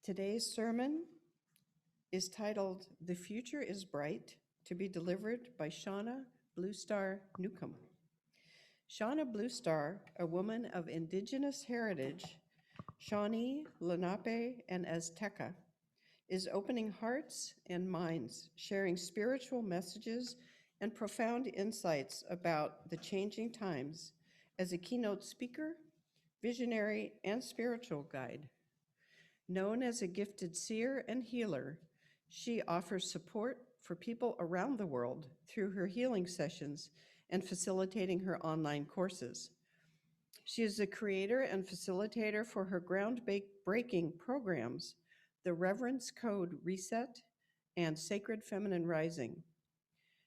Today's sermon is titled, "The Future is Bright," to be delivered by Shawna Bluestar Newcomb. Shawna Bluestar, a woman of indigenous heritage, Shawnee, Lenape, and Azteca, is opening hearts and minds, sharing spiritual messages and profound insights about the changing times as a keynote speaker, visionary, and spiritual guide. Known as a gifted seer and healer, she offers support for people around the world through her healing sessions and facilitating her online courses. She is the creator and facilitator for her groundbreaking programs, the Reverence Code Reset and Sacred Feminine Rising.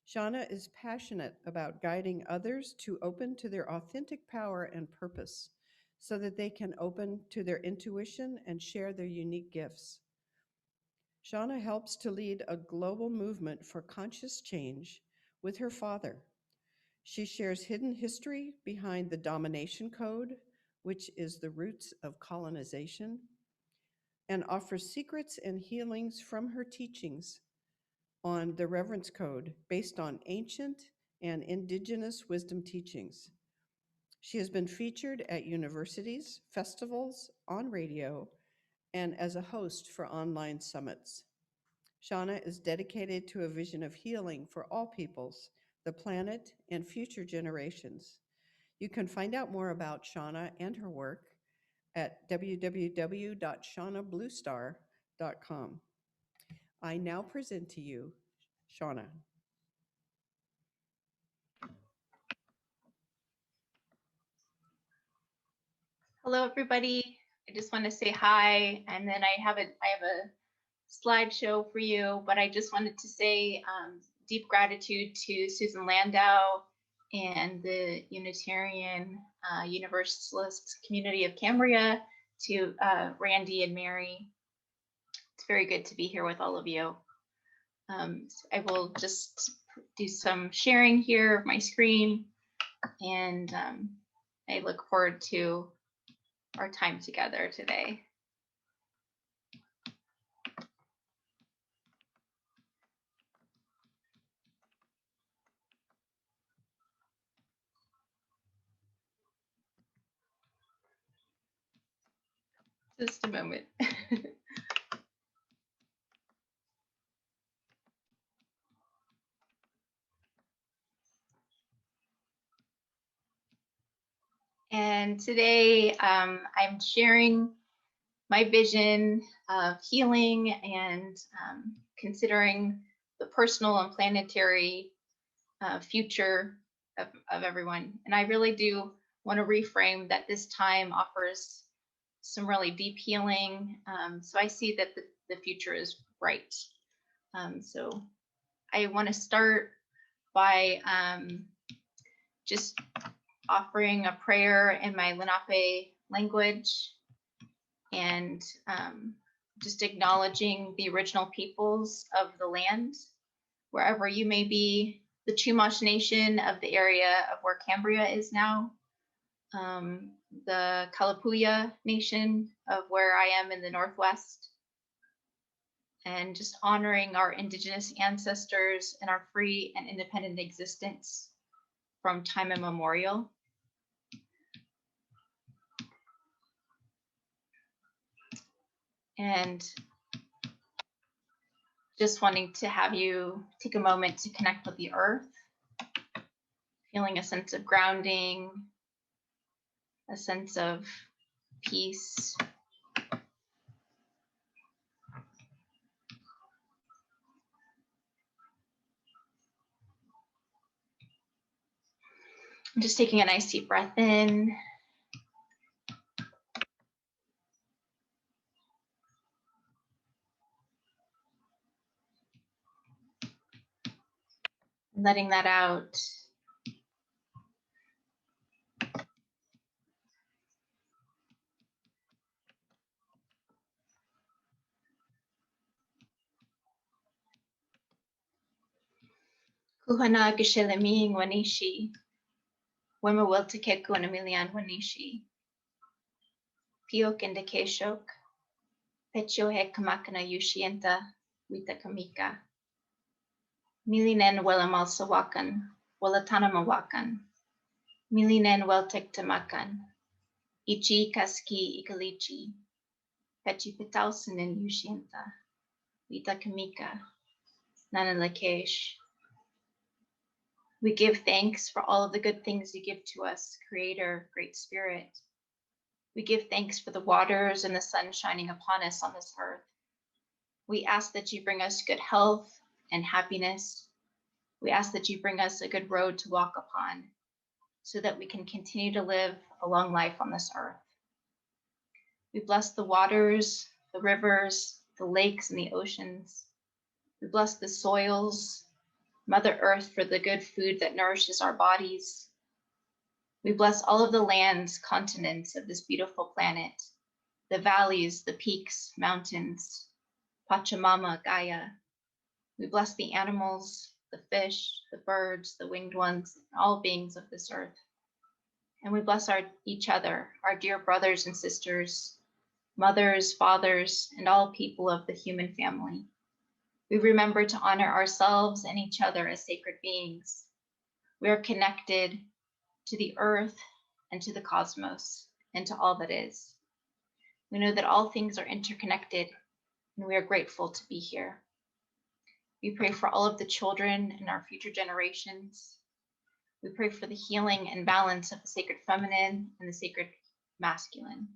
Shawna is passionate about guiding others to open to their authentic power and purpose so that they can open to their intuition and share their unique gifts. Shawna helps to lead a global movement for conscious change with her father. She shares hidden history behind the domination code, which is the roots of colonization, and offers secrets and healings from her teachings on the Reverence Code based on ancient and indigenous wisdom teachings. She has been featured at universities, festivals, on radio, and as a host for online summits. Shawna is dedicated to a vision of healing for all peoples, the planet, and future generations. You can find out more about Shawna and her work at www.shawnabluestar.com. I now present to you Shawna. Hello, everybody. I just want to say hi, and then I have a slideshow for you, but I just wanted to say deep gratitude to Susan Landau and the Unitarian Universalist community of Cambria, to Randy and Mary. It's very good to be here with all of you. So I will just do some sharing here of my screen, and I look forward to our time together today. Just a moment. And today I'm sharing my vision of healing and considering the personal and planetary future of everyone. And I really do want to reframe that this time offers some really deep healing. So I see that the future is bright. So I want to start by just offering a prayer in my Lenape language and just acknowledging the original peoples of the land, wherever you may be, the Chumash Nation of the area of where Cambria is now, the Kalapuya Nation of where I am in the Northwest, and just honoring our indigenous ancestors and our free and independent existence from time immemorial. And just wanting to have you take a moment to connect with the earth, feeling a sense of grounding, a sense of peace. I'm just taking a nice deep breath in. Letting that out. Kuhana gisheleming wanishi. Wema wiltike kuanamilian wanishi. Piok indike shok. Pecho he kamakana yushienta, wita kamika. Milinen wela malsawakan, wela tanamawakan. Milinen wel tektamakan. Ichi kaski ikalichi. Pechi petausanen yushienta, wita kamika. Nanalakesh. We give thanks for all of the good things you give to us, Creator, Great Spirit. We give thanks for the waters and the sun shining upon us on this earth. We ask that you bring us good health and happiness. We ask that you bring us a good road to walk upon so that we can continue to live a long life on this earth. We bless the waters, the rivers, the lakes, and the oceans. We bless the soils, Mother Earth, for the good food that nourishes our bodies. We bless all of the lands, continents of this beautiful planet, the valleys, the peaks, mountains, Pachamama, Gaia. We bless the animals, the fish, the birds, the winged ones, all beings of this earth. And we bless each other, our dear brothers and sisters, mothers, fathers, and all people of the human family. We remember to honor ourselves and each other as sacred beings. We are connected to the earth and to the cosmos and to all that is. We know that all things are interconnected, and we are grateful to be here. We pray for all of the children and our future generations. We pray for the healing and balance of the sacred feminine and the sacred masculine,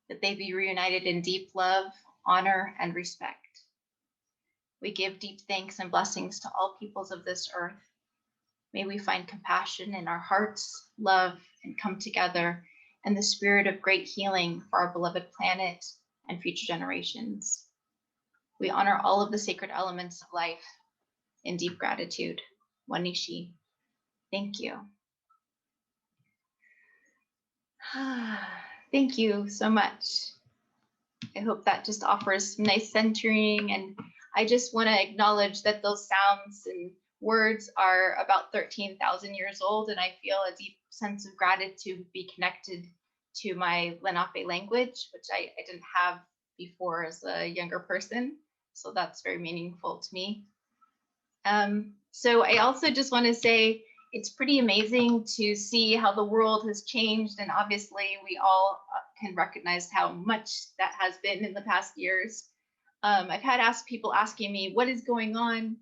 that they be reunited in deep love, honor, and respect. We give deep thanks and blessings to all peoples of this earth. May we find compassion in our hearts, love, and come together in the spirit of great healing for our beloved planet and future generations. We honor all of the sacred elements of life in deep gratitude. Wanishi. Thank you. Thank you so much. I hope that just offers some nice centering, and I just want to acknowledge that those sounds and words are about 13,000 years old, and I feel a deep sense of gratitude to be connected to my Lenape language, which I didn't have before as a younger person. So that's very meaningful to me. So I also just want to say it's pretty amazing to see how the world has changed, and obviously we all can recognize how much that has been in the past years. I've had people asking me, what is going on?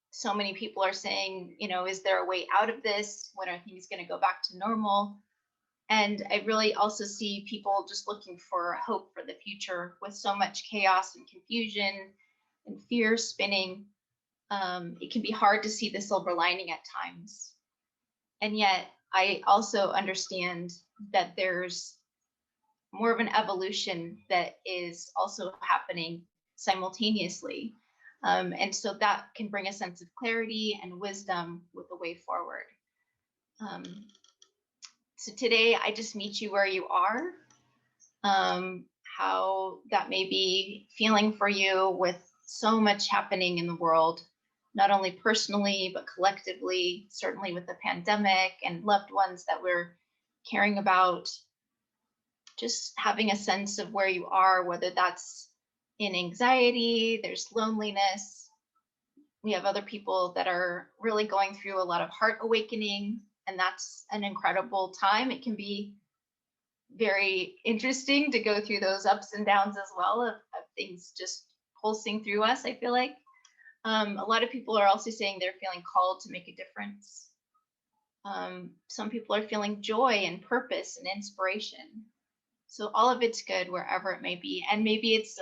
So many people are saying, you know, is there a way out of this? When are things going to go back to normal? And I really also see people just looking for hope for the future with so much chaos and confusion and fear spinning. It can be hard to see the silver lining at times. And yet I also understand that there's more of an evolution that is also happening simultaneously. And so that can bring a sense of clarity and wisdom with the way forward. So today I just meet you where you are, how that may be feeling for you with so much happening in the world, not only personally, but collectively, certainly with the pandemic and loved ones that we're caring about. Just having a sense of where you are, whether that's in anxiety, there's loneliness. We have other people that are really going through a lot of heart awakening, and that's an incredible time. It can be very interesting to go through those ups and downs as well of things just pulsing through us, I feel like. A lot of people are also saying they're feeling called to make a difference. Some people are feeling joy and purpose and inspiration. So all of it's good wherever it may be. And maybe it's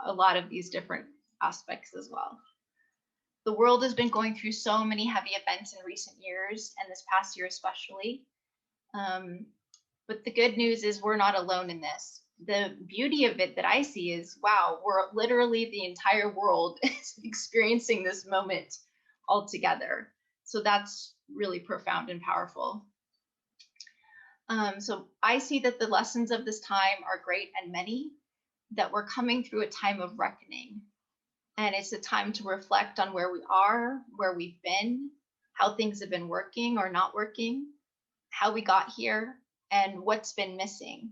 a lot of these different aspects as well. The world has been going through so many heavy events in recent years, and this past year especially. But the good news is we're not alone in this. The beauty of it that I see is, wow, we're literally the entire world is experiencing this moment all together. So that's really profound and powerful. So I see that the lessons of this time are great and many, that we're coming through a time of reckoning. And it's a time to reflect on where we are, where we've been, how things have been working or not working, how we got here, and what's been missing.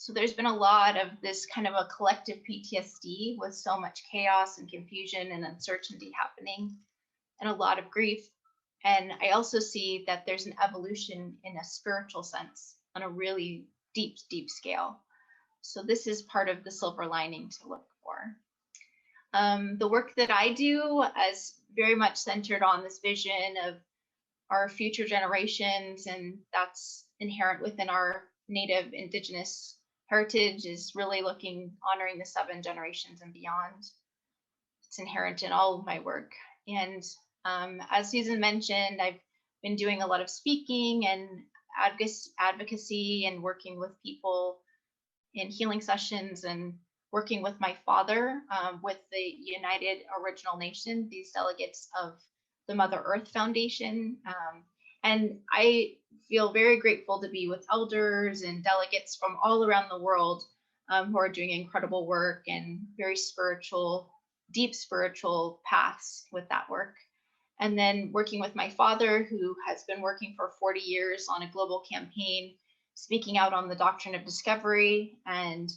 So there's been a lot of this kind of a collective PTSD with so much chaos and confusion and uncertainty happening, and a lot of grief. And I also see that there's an evolution in a spiritual sense on a really deep, deep scale. So this is part of the silver lining to look for. The work that I do is very much centered on this vision of our future generations, and that's inherent within our Native Indigenous heritage, is really honoring the 7 generations and beyond. It's inherent in all of my work. And as Susan mentioned, I've been doing a lot of speaking and advocacy and working with people in healing sessions, and working with my father with the United Original Nation, these delegates of the Mother Earth Foundation. And I feel very grateful to be with elders and delegates from all around the world who are doing incredible work and very spiritual, deep spiritual paths with that work. And then working with my father, who has been working for 40 years on a global campaign, speaking out on the doctrine of discovery and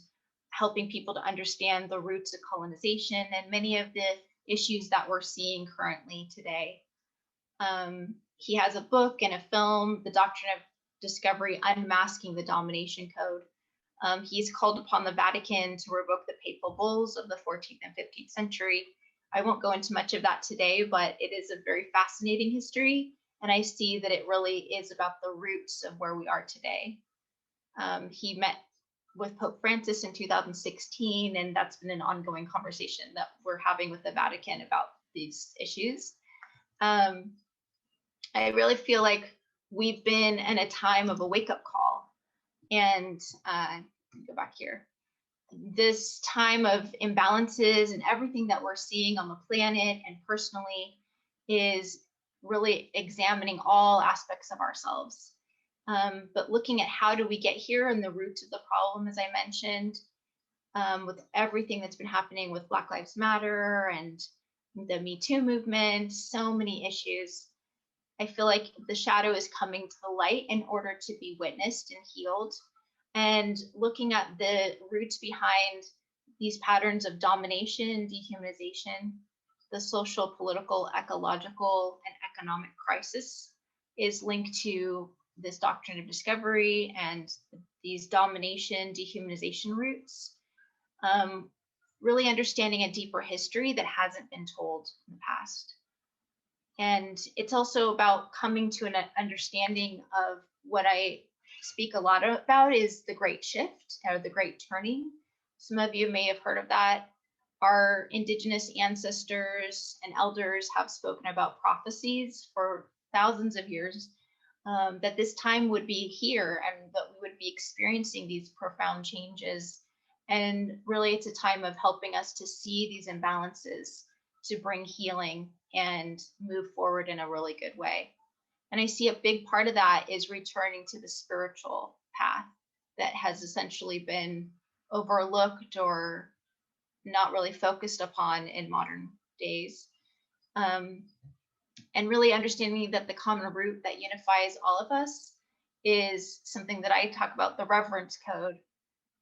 helping people to understand the roots of colonization and many of the issues that we're seeing currently today. He has a book and a film, The Doctrine of Discovery, Unmasking the Domination Code. He's called upon the Vatican to revoke the papal bulls of the 14th and 15th century. I won't go into much of that today, but it is a very fascinating history, and I see that it really is about the roots of where we are today. He met with Pope Francis in 2016, and that's been an ongoing conversation that we're having with the Vatican about these issues. I really feel like we've been in a time of a wake-up call, and go back here. This time of imbalances and everything that we're seeing on the planet and personally is really examining all aspects of ourselves. But looking at how do we get here and the roots of the problem, as I mentioned, with everything that's been happening with Black Lives Matter and the Me Too movement, so many issues. I feel like the shadow is coming to the light in order to be witnessed and healed. And looking at the roots behind these patterns of domination and dehumanization, the social, political, ecological, and economic crisis is linked to this doctrine of discovery and these domination, dehumanization roots. Really understanding a deeper history that hasn't been told in the past. And it's also about coming to an understanding of what I speak a lot about is the Great Shift, or the Great Turning. Some of you may have heard of that. Our Indigenous ancestors and elders have spoken about prophecies for thousands of years, that this time would be here and that we would be experiencing these profound changes. And really, it's a time of helping us to see these imbalances, to bring healing and move forward in a really good way. And I see a big part of that is returning to the spiritual path that has essentially been overlooked or not really focused upon in modern days. And really understanding that the common root that unifies all of us is something that I talk about, the reverence code,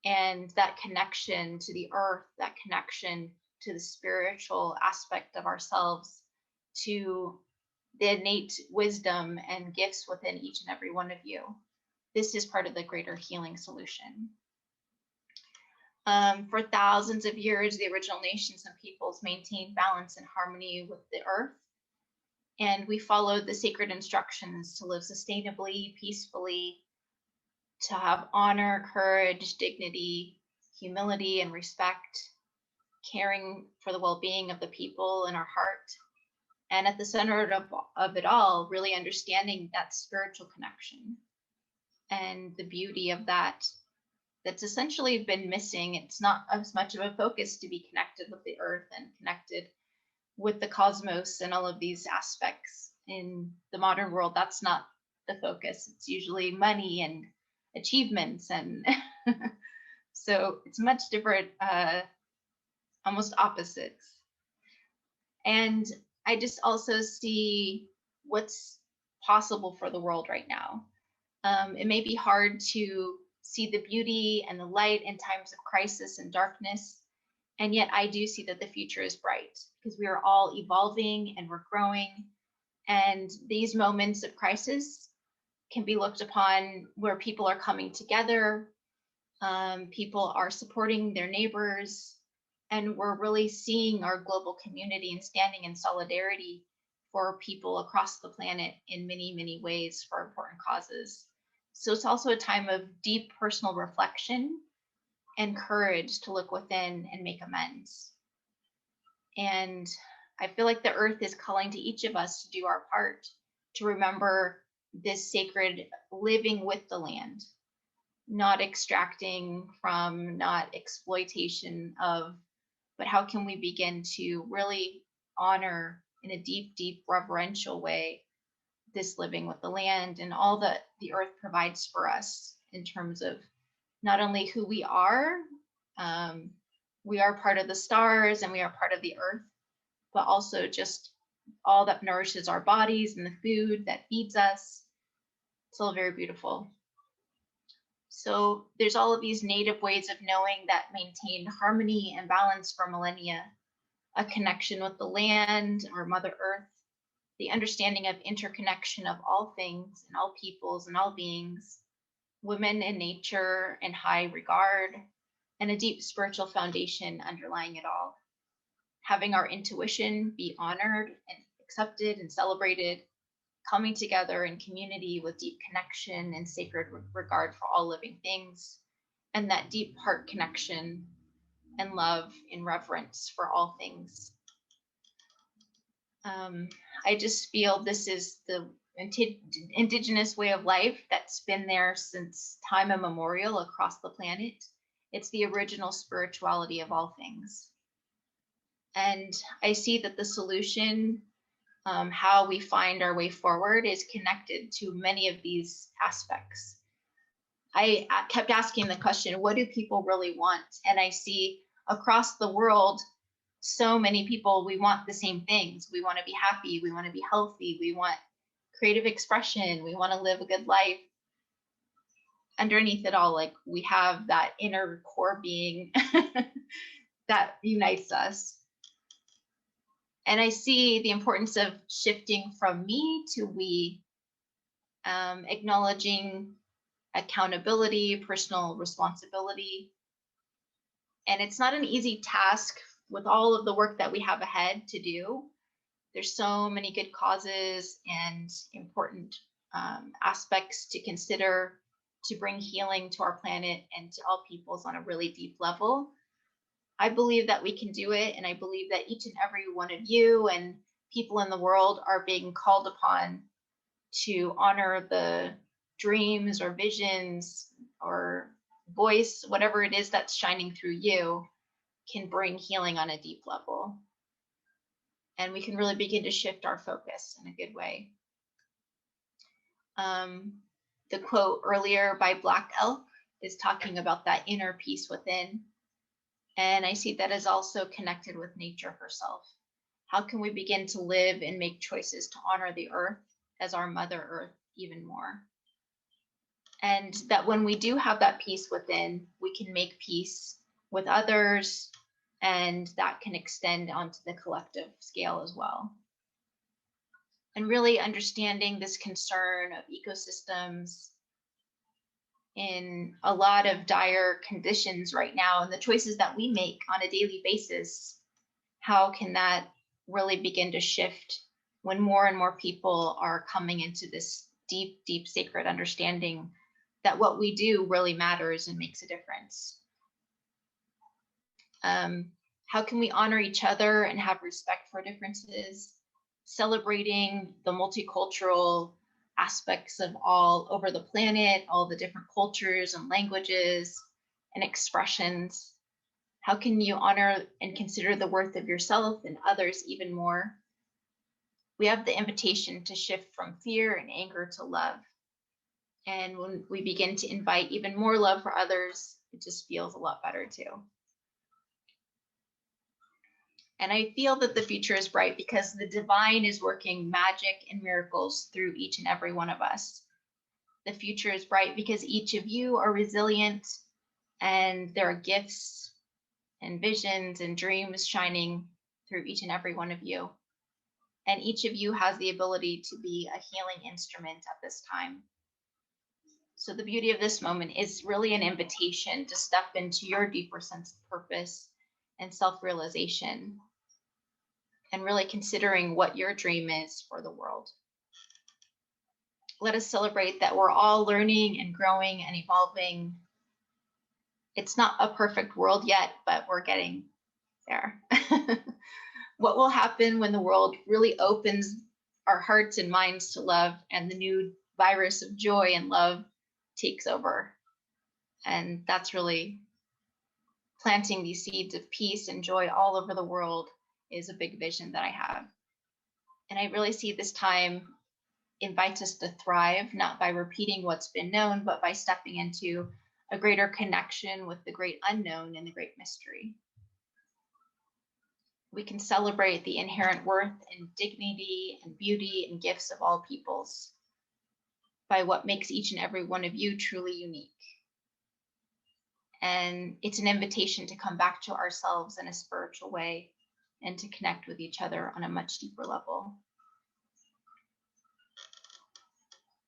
and that connection to the earth, that connection to the spiritual aspect of ourselves, to the innate wisdom and gifts within each and every one of you. This is part of the greater healing solution. For thousands of years, the original nations and peoples maintained balance and harmony with the earth. And we followed the sacred instructions to live sustainably, peacefully, to have honor, courage, dignity, humility, and respect, caring for the well-being of the people in our heart. And at the center of it all, really understanding that spiritual connection and the beauty of that, that's essentially been missing. It's not as much of a focus to be connected with the earth and connected with the cosmos and all of these aspects in the modern world. That's not the focus. It's usually money and achievements. And so it's much different, almost opposites. And I just also see what's possible for the world right now. It may be hard to see the beauty and the light in times of crisis and darkness. And yet I do see that the future is bright because we are all evolving and we're growing. And these moments of crisis can be looked upon where people are coming together, people are supporting their neighbors, and we're really seeing our global community and standing in solidarity for people across the planet in many, many ways for important causes. So it's also a time of deep personal reflection and courage to look within and make amends. And I feel like the earth is calling to each of us to do our part to remember this sacred living with the land, not extracting from, not exploitation of, but how can we begin to really honor in a deep, deep reverential way this living with the land and all that the earth provides for us in terms of not only who we are part of the stars and we are part of the earth, but also just all that nourishes our bodies and the food that feeds us. It's all very beautiful. So there's all of these native ways of knowing that maintained harmony and balance for millennia, a connection with the land or Mother Earth, the understanding of interconnection of all things and all peoples and all beings, women in nature and high regard, and a deep spiritual foundation underlying it all. Having our intuition be honored and accepted and celebrated, coming together in community with deep connection and sacred regard for all living things, and that deep heart connection and love and reverence for all things. I just feel this is the indigenous way of life that's been there since time immemorial across the planet. It's the original spirituality of all things. And I see that the solution, how we find our way forward, is connected to many of these aspects. I kept asking the question, what do people really want? And I see across the world, so many people, we want the same things. We want to be happy. We want to be healthy. We want creative expression. We want to live a good life. Underneath it all, like we have that inner core being that unites us. And I see the importance of shifting from me to we, acknowledging accountability, personal responsibility. And it's not an easy task with all of the work that we have ahead to do. There's so many good causes and important aspects to consider to bring healing to our planet and to all peoples on a really deep level. I believe that we can do it, and I believe that each and every one of you and people in the world are being called upon to honor the dreams or visions or voice, whatever it is that's shining through you, can bring healing on a deep level. And we can really begin to shift our focus in a good way. The quote earlier by Black Elk is talking about that inner peace within. And I see that as also connected with nature herself. How can we begin to live and make choices to honor the earth as our Mother Earth even more? And that when we do have that peace within, we can make peace with others, and that can extend onto the collective scale as well. And really understanding this concern of ecosystems in a lot of dire conditions right now, and the choices that we make on a daily basis, how can that really begin to shift when more and more people are coming into this deep, deep sacred understanding that what we do really matters and makes a difference? How can we honor each other and have respect for differences, celebrating the multicultural aspects of all over the planet, all the different cultures and languages and expressions? How can you honor and consider the worth of yourself and others even more? We have the invitation to shift from fear and anger to love. And when we begin to invite even more love for others, it just feels a lot better too. And I feel that the future is bright because the divine is working magic and miracles through each and every one of us. the future is bright because each of you are resilient, and there are gifts and visions and dreams shining through each and every one of you. And each of you has the ability to be a healing instrument at this time. So the beauty of this moment is really an invitation to step into your deeper sense of purpose and self-realization, and really considering what your dream is for the world. Let us celebrate that we're all learning and growing and evolving. It's not a perfect world yet, but we're getting there. What will happen when the world really opens our hearts and minds to love, and the new virus of joy and love takes over? And that's really planting these seeds of peace and joy all over the world is a big vision that I have. And I really see this time invites us to thrive, not by repeating what's been known, but by stepping into a greater connection with the great unknown and the great mystery. We can celebrate the inherent worth and dignity and beauty and gifts of all peoples by what makes each and every one of you truly unique. And it's an invitation to come back to ourselves in a spiritual way and to connect with each other on a much deeper level.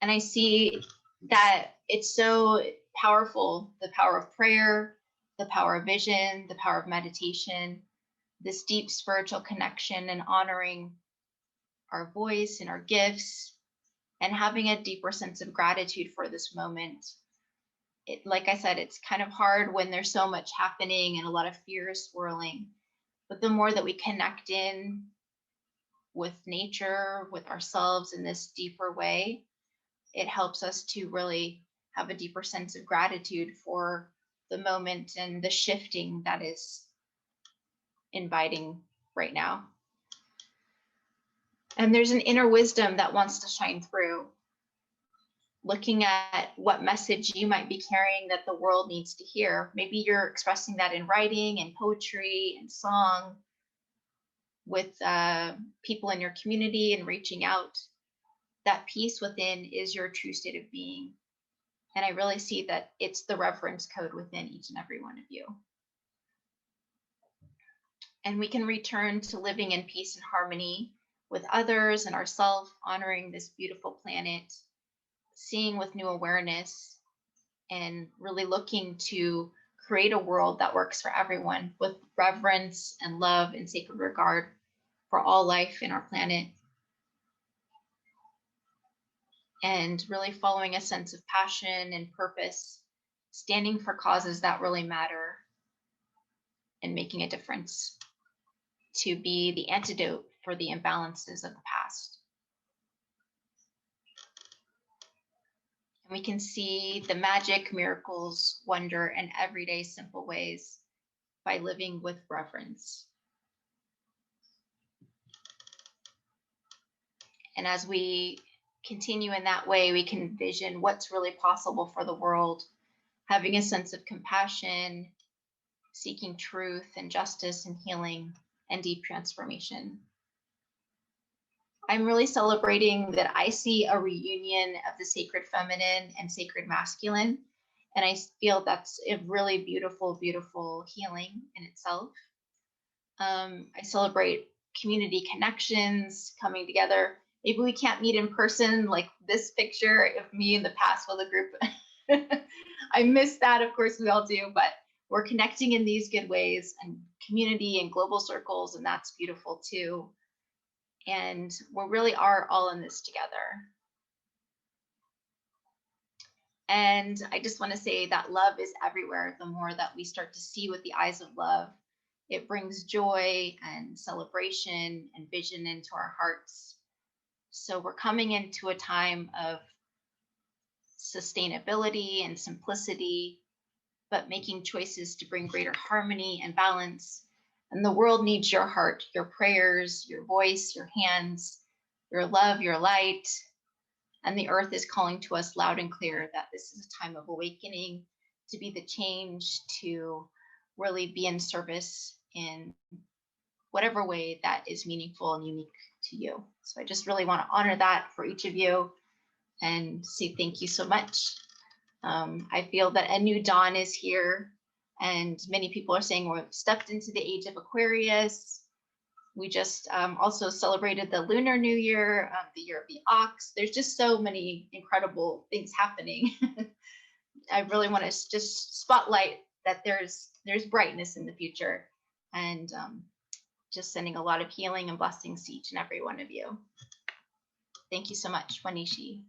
And I see that it's so powerful, the power of prayer, the power of vision, the power of meditation, this deep spiritual connection and honoring our voice and our gifts, and having a deeper sense of gratitude for this moment. Like I said, it's kind of hard when there's so much happening and a lot of fear is swirling. But the more that we connect in with nature, with ourselves in this deeper way, it helps us to really have a deeper sense of gratitude for the moment and the shifting that is inviting right now. And there's an inner wisdom that wants to shine through, looking at what message you might be carrying that the world needs to hear. Maybe you're expressing that in writing and poetry and song with people in your community and reaching out. That peace within is your true state of being. And I really see that it's the reverence code within each and every one of you. And we can return to living in peace and harmony with others and ourselves, honoring this beautiful planet, seeing with new awareness, and really looking to create a world that works for everyone with reverence and love and sacred regard for all life in our planet. And really following a sense of passion and purpose, standing for causes that really matter, and making a difference to be the antidote for the imbalances of the past. And we can see the magic, miracles, wonder, and everyday simple ways by living with reverence. And as we continue in that way, we can envision what's really possible for the world, having a sense of compassion, seeking truth and justice and healing and deep transformation. I'm really celebrating that I see a reunion of the sacred feminine and sacred masculine. And I feel that's a really beautiful, beautiful healing in itself. I celebrate community connections coming together. Maybe we can't meet in person, like this picture of me in the past with a group. I miss that, of course we all do, but we're connecting in these good ways and community and global circles, and that's beautiful too. And we really are all in this together. And I just want to say that love is everywhere. The more that we start to see with the eyes of love, it brings joy and celebration and vision into our hearts. So we're coming into a time of sustainability and simplicity, but making choices to bring greater harmony and balance. And the world needs your heart, your prayers, your voice, your hands, your love, your light. And the earth is calling to us loud and clear that this is a time of awakening, to be the change, to really be in service in whatever way that is meaningful and unique to you. So I just really want to honor that for each of you and say thank you so much. I feel that a new dawn is here, and many people are saying we've stepped into the age of Aquarius. We just also celebrated the Lunar New Year, the Year of the Ox. There's just so many incredible things happening. I really want to just spotlight that there's brightness in the future, and just sending a lot of healing and blessings to each and every one of you. Thank you so much, Wanishi.